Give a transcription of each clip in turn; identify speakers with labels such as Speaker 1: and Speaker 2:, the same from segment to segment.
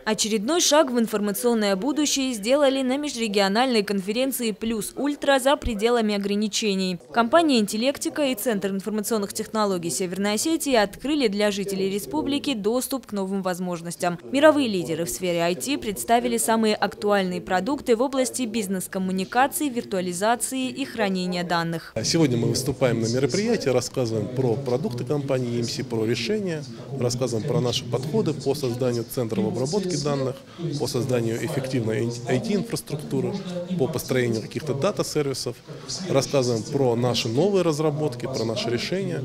Speaker 1: Очередной шаг в информационное будущее сделали на межрегиональной конференции «Плюс Ультра» за пределами ограничений. Компания «Интеллектика» и Центр информационных технологий Северной Осетии открыли для жителей республики доступ к новым возможностям. Мировые лидеры в сфере IT представили самые актуальные продукты в области бизнес-коммуникаций, виртуализации и хранения данных.
Speaker 2: Сегодня мы выступаем на мероприятии, рассказываем про продукты компании EMC, про решения, рассказываем про наши подходы по созданию центров обработки данных, по созданию эффективной IT-инфраструктуры, по построению каких-то дата-сервисов, рассказываем про наши новые разработки, про наши решения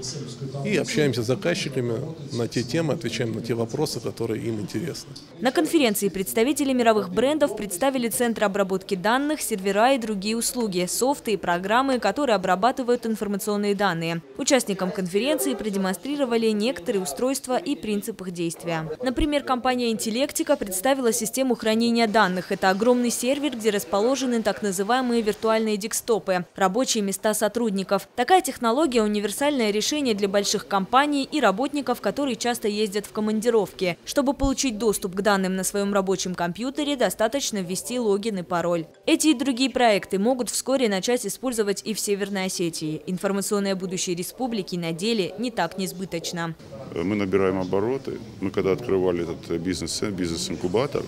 Speaker 2: и общаемся с заказчиками на те темы, отвечаем на те вопросы, которые им интересны.
Speaker 1: На конференции представители мировых брендов представили центры обработки данных, сервера и другие услуги, софты и программы, которые обрабатывают информационные данные. Участникам конференции продемонстрировали некоторые устройства и принцип их действия. Например, компания «Интеллектика» представила систему хранения данных. Это огромный сервер, где расположены так называемые виртуальные десктопы – рабочие места сотрудников. Такая технология – универсальное решение для больших компаний и работников, которые часто ездят в командировки. Чтобы получить доступ к данным на своем рабочем компьютере, достаточно ввести логин и пароль. Эти и другие проекты могут вскоре начать использовать и в Северной Осетии. Информационное будущее республики на деле не так несбыточно.
Speaker 3: Мы набираем обороты. Мы когда открывали этот бизнес-инкубатор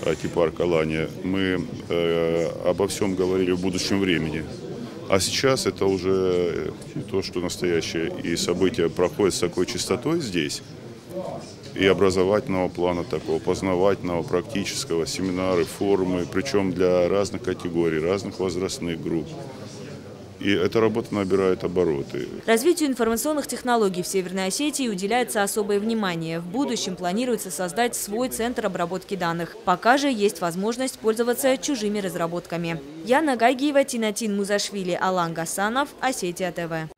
Speaker 3: IT-парк Алания, мы обо всем говорили в будущем времени. А сейчас это уже то, что настоящее. И события проходят с такой частотой здесь. И образовательного плана такого, познавательного, практического, семинары, форумы, причем для разных категорий, разных возрастных групп. И эта работа набирает обороты.
Speaker 1: Развитию информационных технологий в Северной Осетии уделяется особое внимание. В будущем планируется создать свой центр обработки данных. Пока же есть возможность пользоваться чужими разработками. Яна Гайгиева, Тинатин Музашвили, Алан Гасанов, Осетия ТВ.